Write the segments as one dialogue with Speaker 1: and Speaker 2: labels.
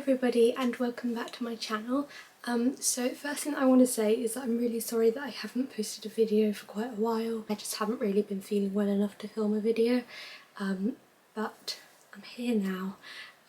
Speaker 1: everybody and welcome back to my channel. So first thing I want to say is that I'm really sorry that I haven't posted a video for quite a while. I just haven't really been feeling well enough to film a video, but I'm here now,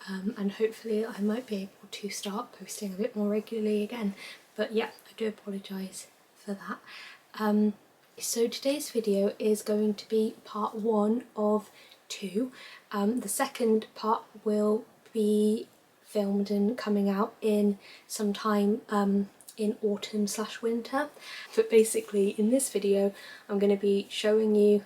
Speaker 1: and hopefully I might be able to start posting a bit more regularly again. But yeah, I do apologise for that. So today's video is going to be part one of two. The second part will be filmed and coming out in sometime in autumn/winter. But basically in this video I'm going to be showing you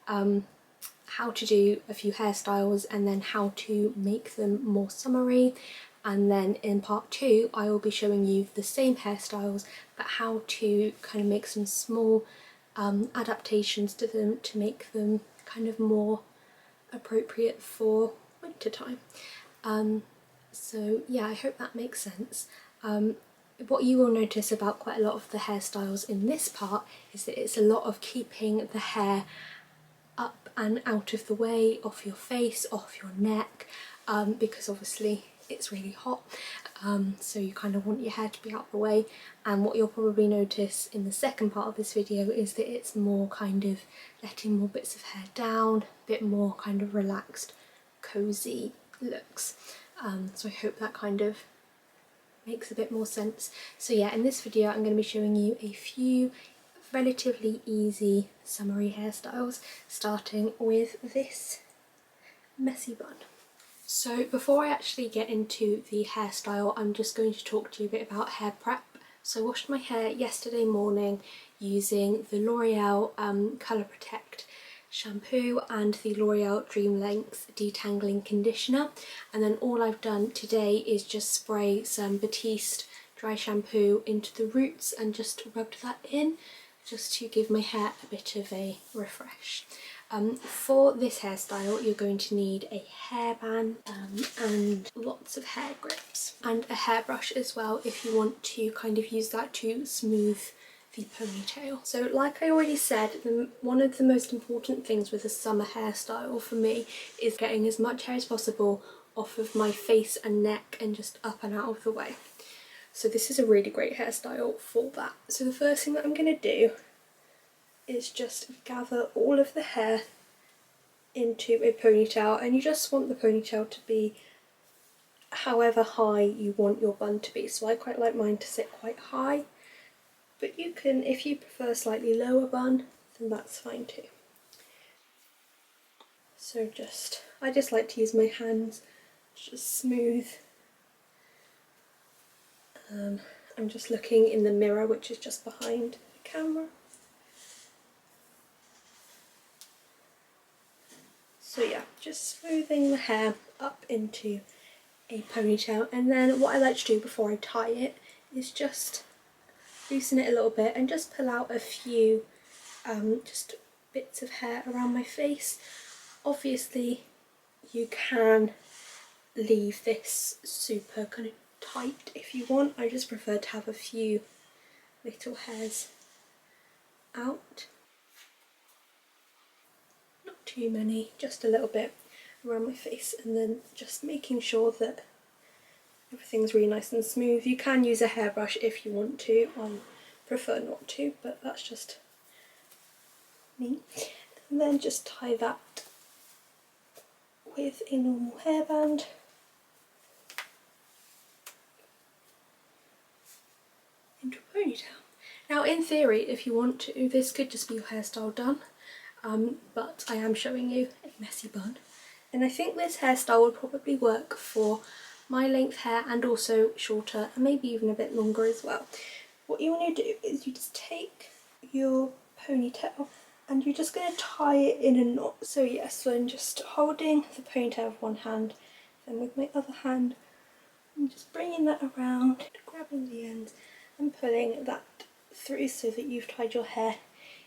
Speaker 1: how to do a few hairstyles and then how to make them more summery, and then in part two I will be showing you the same hairstyles but how to kind of make some small adaptations to them to make them kind of more appropriate for winter time. So yeah, I hope that makes sense. What you will notice about quite a lot of the hairstyles in this part is that it's a lot of keeping the hair up and out of the way, off your face, off your neck, because obviously it's really hot, so you kind of want your hair to be out of the way. And what you'll probably notice in the second part of this video is that it's more kind of letting more bits of hair down, a bit more kind of relaxed, cozy looks. So I hope that kind of makes a bit more sense. So yeah, in this video I'm going to be showing you a few relatively easy summery hairstyles, starting with this messy bun. So before I actually get into the hairstyle, I'm just going to talk to you a bit about hair prep. So I washed my hair yesterday morning using the L'Oreal Colour Protect shampoo and the L'Oreal Dream Length detangling conditioner, and then all I've done today is just spray some Batiste dry shampoo into the roots and just rubbed that in just to give my hair a bit of a refresh. For this hairstyle you're going to need a hairband and lots of hair grips and a hairbrush as well if you want to kind of use that to smooth the ponytail. So like I already said, one of the most important things with a summer hairstyle for me is getting as much hair as possible off of my face and neck and just up and out of the way. So this is a really great hairstyle for that. So the first thing that I'm going to do is just gather all of the hair into a ponytail, and you just want the ponytail to be however high you want your bun to be. So I quite like mine to sit quite high, but you can, if you prefer a slightly lower bun, then that's fine too. So I just like to use my hands, just smooth. I'm just looking in the mirror, which is just behind the camera. So yeah, just smoothing the hair up into a ponytail, and then what I like to do before I tie it is just loosen it a little bit and just pull out a few just bits of hair around my face. Obviously you can leave this super kind of tight if you want. I just prefer to have a few little hairs out. Not too many, just a little bit around my face, and then just making sure that everything's really nice and smooth. You can use a hairbrush if you want to. I prefer not to, but that's just me. And then just tie that with a normal hairband. Into a ponytail. Now in theory, if you want to, this could just be your hairstyle done, but I am showing you a messy bun, and I think this hairstyle would probably work for my length hair and also shorter and maybe even a bit longer as well. What you want to do is you just take your ponytail and you're just going to tie it in a knot. So yes, so I'm just holding the ponytail with one hand, then with my other hand I'm just bringing that around, grabbing the ends and pulling that through so that you've tied your hair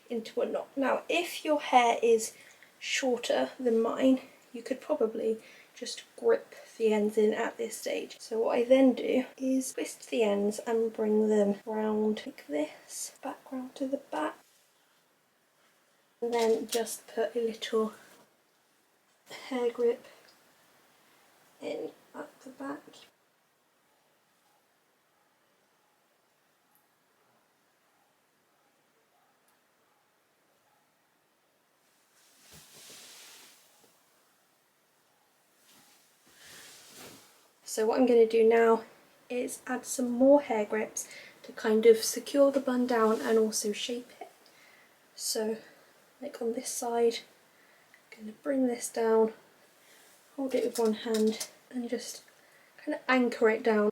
Speaker 1: into a knot. Now if your hair is shorter than mine, you could probably just grip the ends in at this stage. So what I then do is twist the ends and bring them round like this, back round to the back, and then just put a little hair grip in at the back. So what I'm going to do now is add some more hair grips to kind of secure the bun down and also shape it. So like on this side, I'm going to bring this down, hold it with one hand and just kind of anchor it down.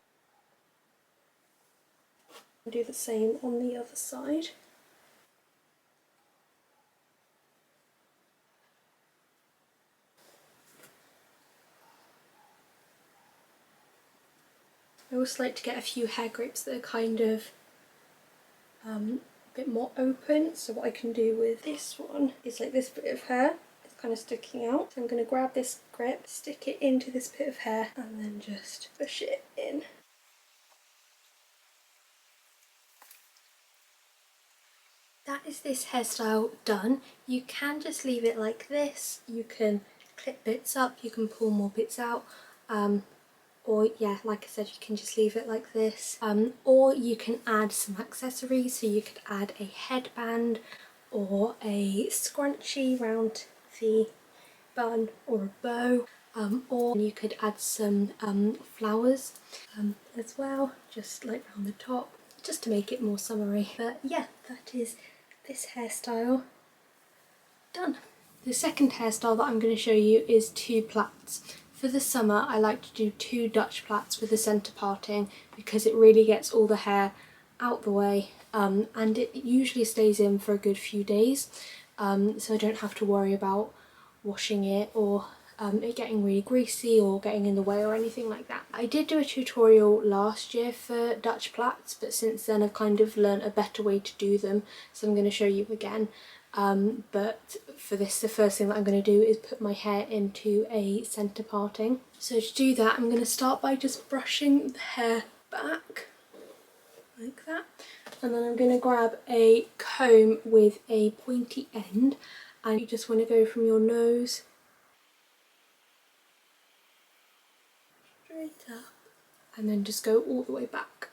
Speaker 1: And do the same on the other side. I also like to get a few hair grips that are kind of a bit more open. So what I can do with this one is like this bit of hair is kind of sticking out. So I'm going to grab this grip, stick it into this bit of hair and then just push it in. That is this hairstyle done. You can just leave it like this. You can clip bits up, you can pull more bits out. Or yeah, like I said, you can just leave it like this. Or you can add some accessories, so you could add a headband or a scrunchie round the bun or a bow, or you could add some flowers as well, just like around the top, just to make it more summery. But yeah, that is this hairstyle done. The second hairstyle that I'm going to show you is two plaits. For the summer I like to do two Dutch plaits with the centre parting because it really gets all the hair out the way, and it usually stays in for a good few days, so I don't have to worry about washing it or it getting really greasy or getting in the way or anything like that. I did do a tutorial last year for Dutch plaits, but since then I've kind of learnt a better way to do them, so I'm going to show you again. But for this, the first thing that I'm going to do is put my hair into a centre parting. So to do that I'm going to start by just brushing the hair back like that, and then I'm going to grab a comb with a pointy end, and you just want to go from your nose straight up and then just go all the way back.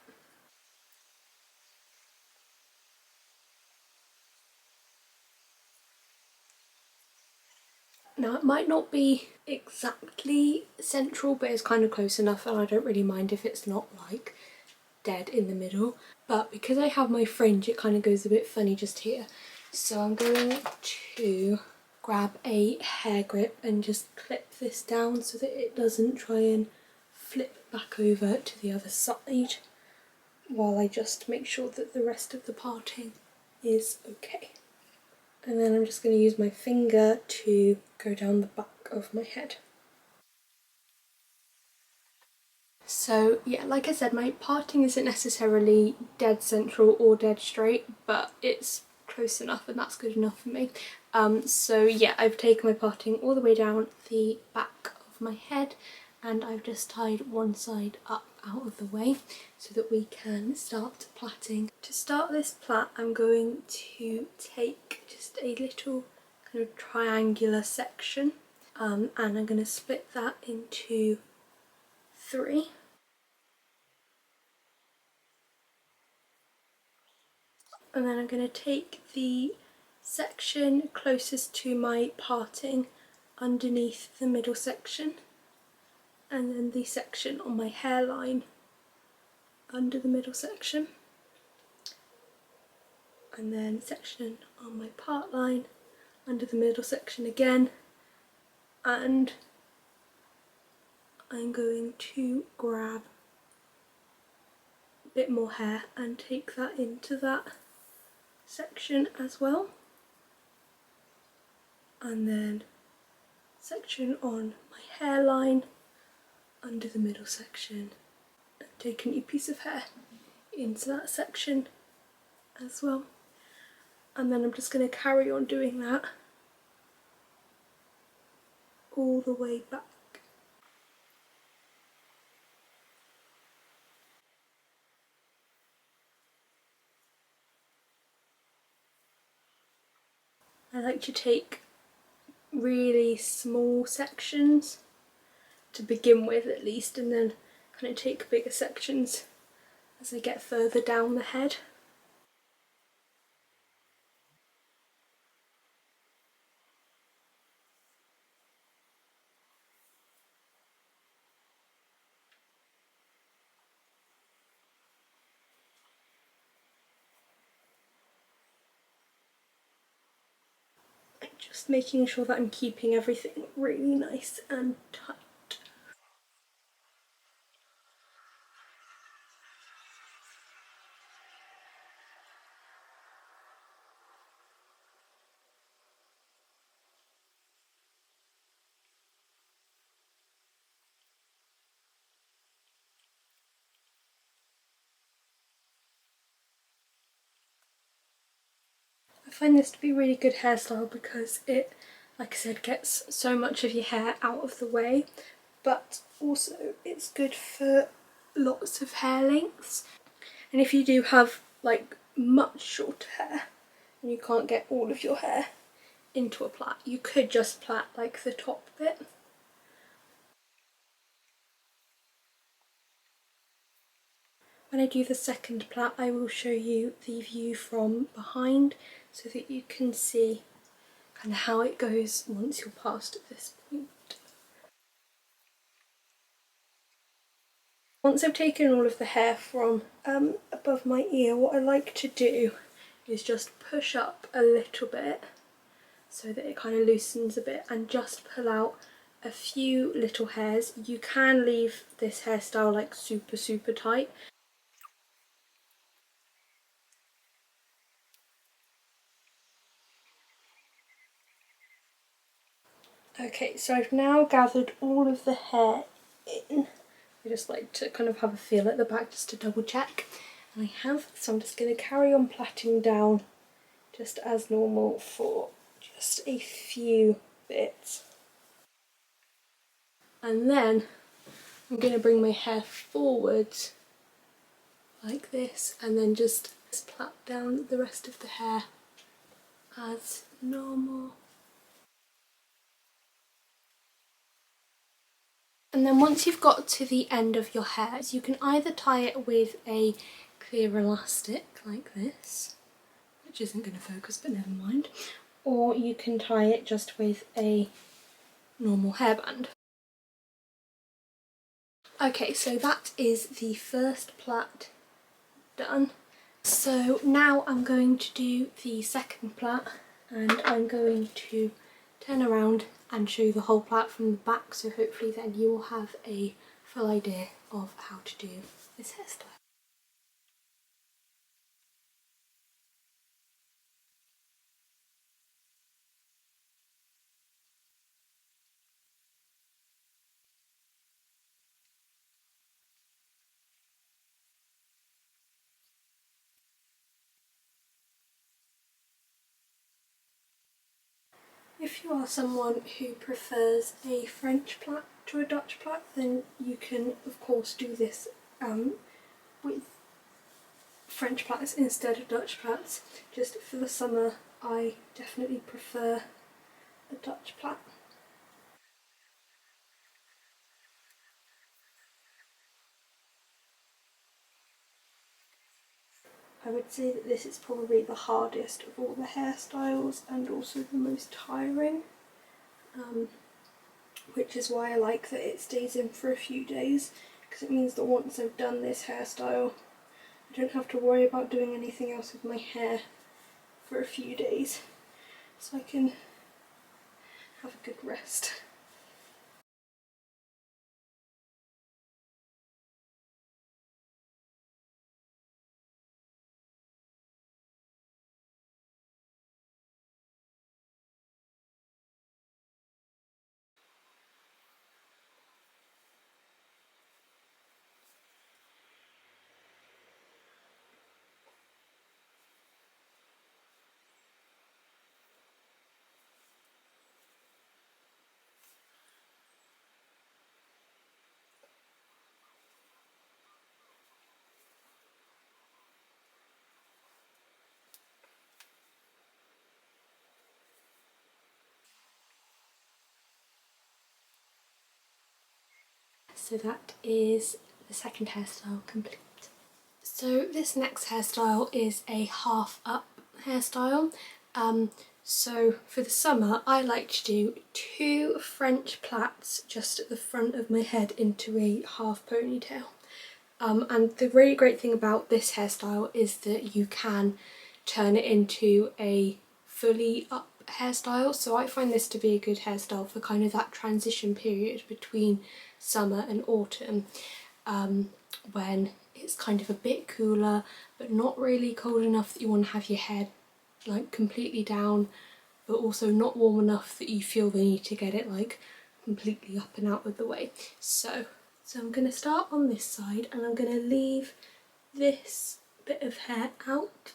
Speaker 1: Now it might not be exactly central, but it's kind of close enough, and I don't really mind if it's not like dead in the middle, but because I have my fringe it kind of goes a bit funny just here. So I'm going to grab a hair grip and just clip this down so that it doesn't try and flip back over to the other side, while I just make sure that the rest of the parting is okay. And then I'm just going to use my finger to go down the back of my head. So yeah, like I said, my parting isn't necessarily dead central or dead straight, but it's close enough and that's good enough for me. So yeah, I've taken my parting all the way down the back of my head, and I've just tied one side up out of the way so that we can start plaiting. To start this plait I'm going to take just a little kind of triangular section, and I'm going to split that into three. And then I'm going to take the section closest to my parting underneath the middle section, and then the section on my hairline under the middle section, and then section on my part line under the middle section again, and I'm going to grab a bit more hair and take that into that section as well, and then section on my hairline under the middle section, and take a new piece of hair into that section as well. And then I'm just going to carry on doing that all the way back. I like to take really small sections to begin with at least, and then kind of take bigger sections as I get further down the head. just making sure that I'm keeping everything really nice and tight. I find this to be a really good hairstyle because it, like I said, gets so much of your hair out of the way, but also it's good for lots of hair lengths. And if you do have like much shorter hair and you can't get all of your hair into a plait, you could just plait like the top bit. When I do the second plait, I will show you the view from behind so that you can see kind of how it goes once you're past at this point. Once I've taken all of the hair from above my ear, what I like to do is just push up a little bit so that it kind of loosens a bit and just pull out a few little hairs. You can leave this hairstyle like super tight. Okay, so I've now gathered all of the hair in. I just like to kind of have a feel at the back just to double check. And I have, so I'm just going to carry on plaiting down just as normal for just a few bits. And then I'm going to bring my hair forwards like this and then just plait down the rest of the hair as normal. And then once you've got to the end of your hair, you can either tie it with a clear elastic like this, which isn't going to focus but never mind, or you can tie it just with a normal hairband. Okay, so that is the first plait done. So now I'm going to do the second plait and I'm going to turn around and show you the whole plait from the back, so hopefully then you will have a full idea of how to do this hairstyle. If you are someone who prefers a French plait to a Dutch plait, then you can of course do this with French plaits instead of Dutch plaits. Just for the summer I definitely prefer a Dutch plait. I would say that this is probably the hardest of all the hairstyles and also the most tiring, which is why I like that it stays in for a few days, because it means that once I've done this hairstyle I don't have to worry about doing anything else with my hair for a few days, so I can have a good rest. So that is the second hairstyle complete. So this next hairstyle is a half up hairstyle. So for the summer I like to do 2 French plaits just at the front of my head into a half ponytail. And the really great thing about this hairstyle is that you can turn it into a fully up hairstyles, so I find this to be a good hairstyle for kind of that transition period between summer and autumn, when it's kind of a bit cooler but not really cold enough that you want to have your hair like completely down, but also not warm enough that you feel the need to get it like completely up and out of the way. So I'm going to start on this side, and I'm going to leave this bit of hair out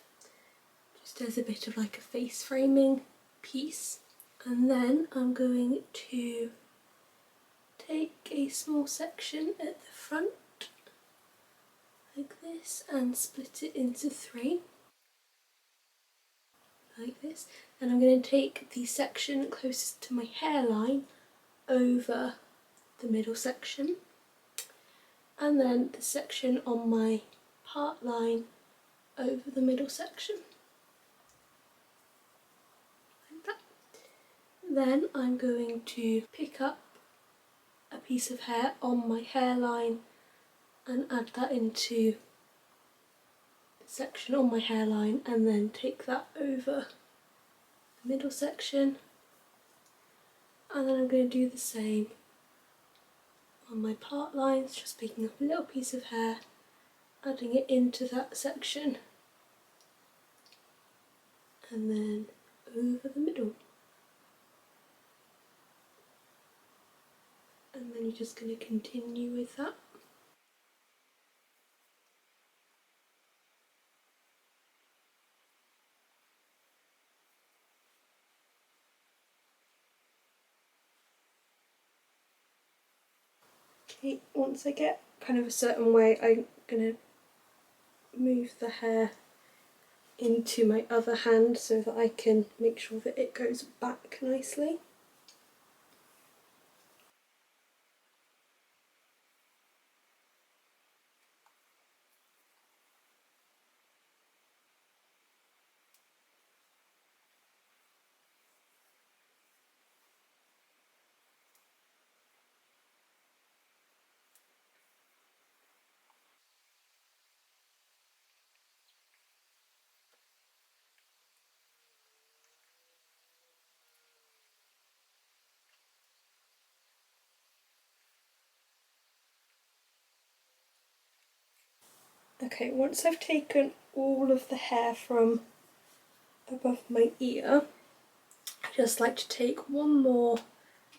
Speaker 1: just as a bit of like a face framing piece, and then I'm going to take a small section at the front like this and split it into 3 like this, and I'm going to take the section closest to my hairline over the middle section, and then the section on my part line over the middle section like that. Then I'm going to pick up a piece of hair on my hairline and add that into the section on my hairline, and then take that over the middle section, and then I'm going to do the same on my part lines, just picking up a little piece of hair, adding it into that section, and then over the middle. And then you're just going to continue with that. Okay, once I get kind of a certain way, I'm going to move the hair into my other hand so that I can make sure that it goes back nicely. Okay, once I've taken all of the hair from above my ear, I just like to take one more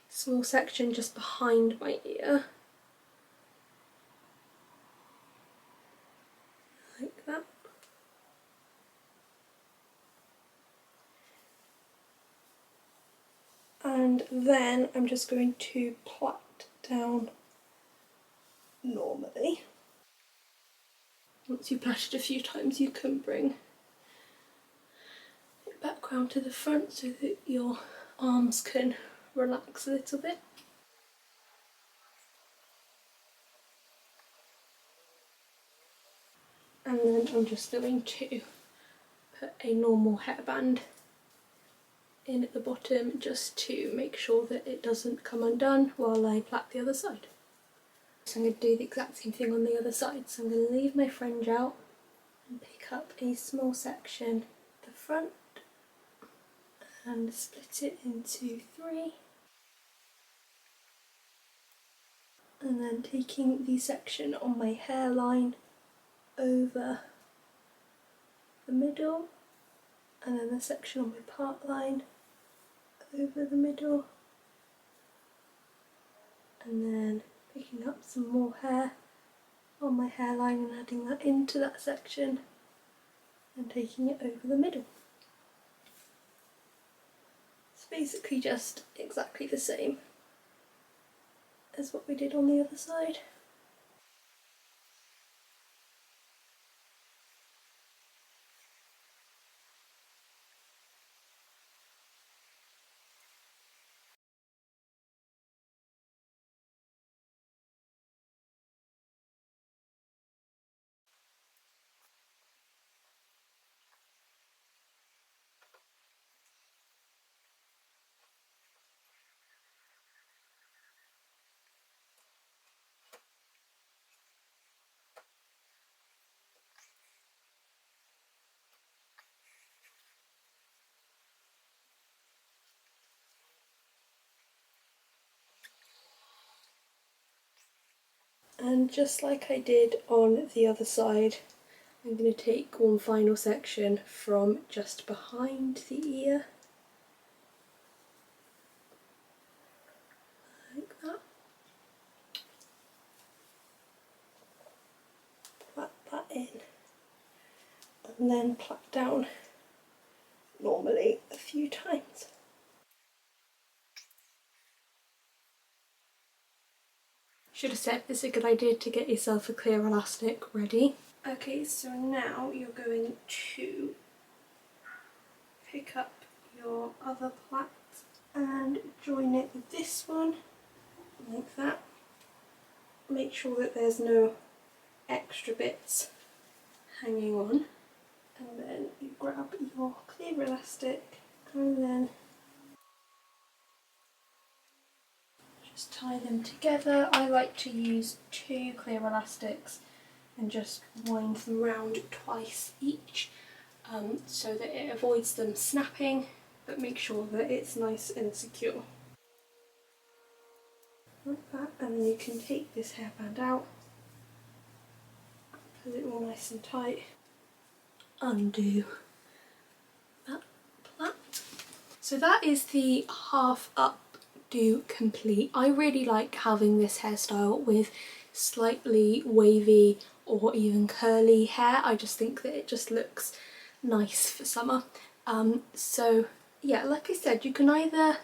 Speaker 1: small section just behind my ear, like that. And then I'm just going to plait down normally. Once you've plaited a few times, you can bring it back round to the front so that your arms can relax a little bit. And then I'm just going to put a normal hairband in at the bottom just to make sure that it doesn't come undone while I plait the other side. So I'm going to do the exact same thing on the other side. So I'm going to leave my fringe out and pick up a small section at the front and split it into 3. And then taking the section on my hairline over the middle, and then the section on my part line over the middle, and then picking up some more hair on my hairline and adding that into that section and taking it over the middle. It's basically just exactly the same as what we did on the other side. And just like I did on the other side, I'm going to take one final section from just behind the ear, like that. Plait that in, and then plait down normally a few times. Should have said it's a good idea to get yourself a clear elastic ready. Okay, so now you're going to pick up your other plait and join it with this one, like that. Make sure that there's no extra bits hanging on, and then you grab your clear elastic and then just tie them together. I like to use 2 clear elastics and just wind them round twice each, so that it avoids them snapping, but make sure that it's nice and secure. Like that, and then you can take this hairband out, pull it all nice and tight, undo that plait. So that is the half up do complete. I really like having this hairstyle with slightly wavy or even curly hair. I just think that it just looks nice for summer. So yeah, like I said, you can either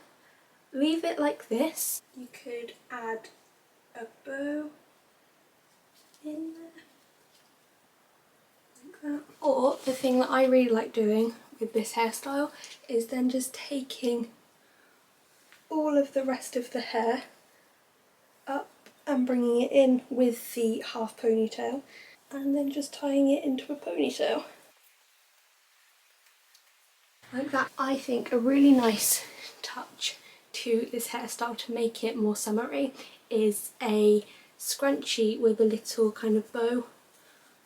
Speaker 1: leave it like this, you could add a bow in there, like that. Or the thing that I really like doing with this hairstyle is then just taking all of the rest of the hair up and bringing it in with the half ponytail, and then just tying it into a ponytail. Like that. I think a really nice touch to this hairstyle to make it more summery is a scrunchie with a little kind of bow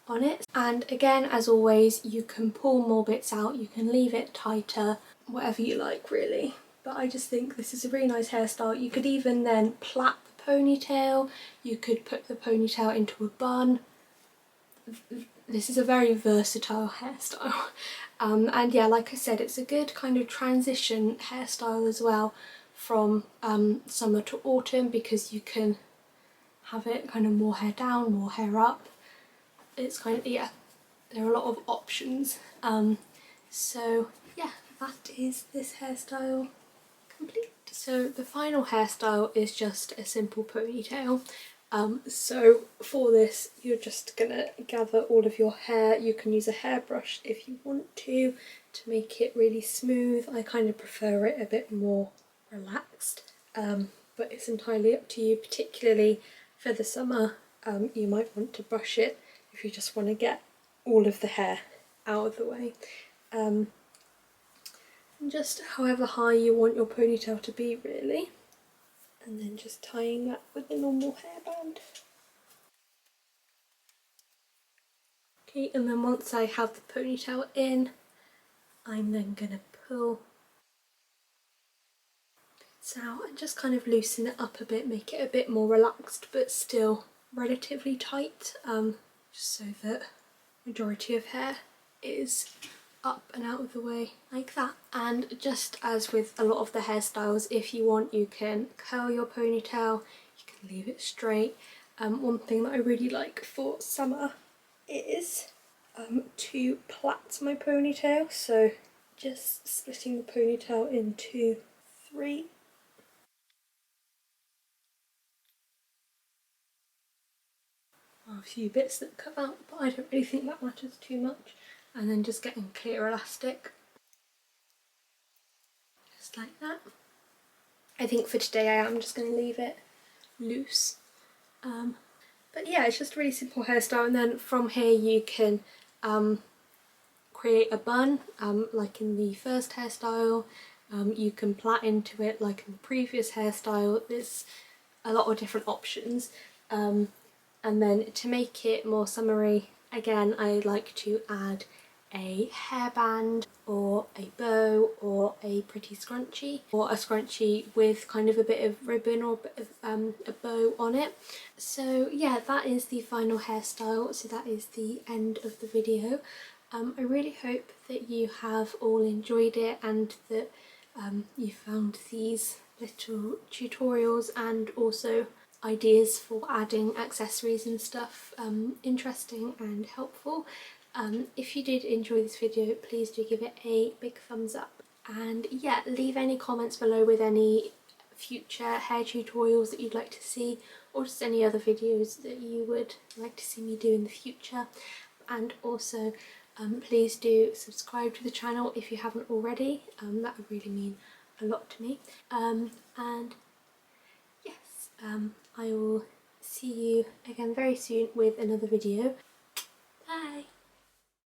Speaker 1: on it. And again, as always, you can pull more bits out, you can leave it tighter, whatever you like really. But I just think this is a really nice hairstyle. You could even then plait the ponytail, you could put the ponytail into a bun. This is a very versatile hairstyle. And yeah, like I said, it's a good kind of transition hairstyle as well from summer to autumn, because you can have it kind of more hair down, more hair up. It's kind of, yeah, there are a lot of options. So yeah, that is this hairstyle complete. So the final hairstyle is just a simple ponytail. So for this, you're just gonna gather all of your hair. You can use a hairbrush if you want to make it really smooth. I kind of prefer it a bit more relaxed, but it's entirely up to you. Particularly for the summer, you might want to brush it if you just want to get all of the hair out of the way. And just however high you want your ponytail to be really. And then just tying that with a normal hairband. Okay, and then once I have the ponytail in, I'm then going to pull bits out and just kind of loosen it up a bit, make it a bit more relaxed but still relatively tight, just so that the majority of hair is up and out of the way like that. And just as with a lot of the hairstyles, if you want, you can curl your ponytail, you can leave it straight. One thing that I really like for summer is to plait my ponytail, so just splitting the ponytail into 3. A few bits that come out, but I don't really think that matters too much. And then just getting clear elastic, just like that. I think for today I am just going to leave it loose. But yeah, it's just a really simple hairstyle, and then from here you can create a bun like in the first hairstyle. You can plait into it like in the previous hairstyle. There's a lot of different options. And then to make it more summery, again, I like to add a hairband or a bow or a pretty scrunchie, or a scrunchie with kind of a bit of ribbon or a bit of a bow on it. So yeah, that is the final hairstyle, so that is the end of the video. I really hope that you have all enjoyed it and that you found these little tutorials and also ideas for adding accessories and stuff interesting and helpful. If you did enjoy this video, please do give it a big thumbs up, and yeah, leave any comments below with any future hair tutorials that you'd like to see, or just any other videos that you would like to see me do in the future. And also please do subscribe to the channel if you haven't already, that would really mean a lot to me. And yes, I will see you again very soon with another video. Bye!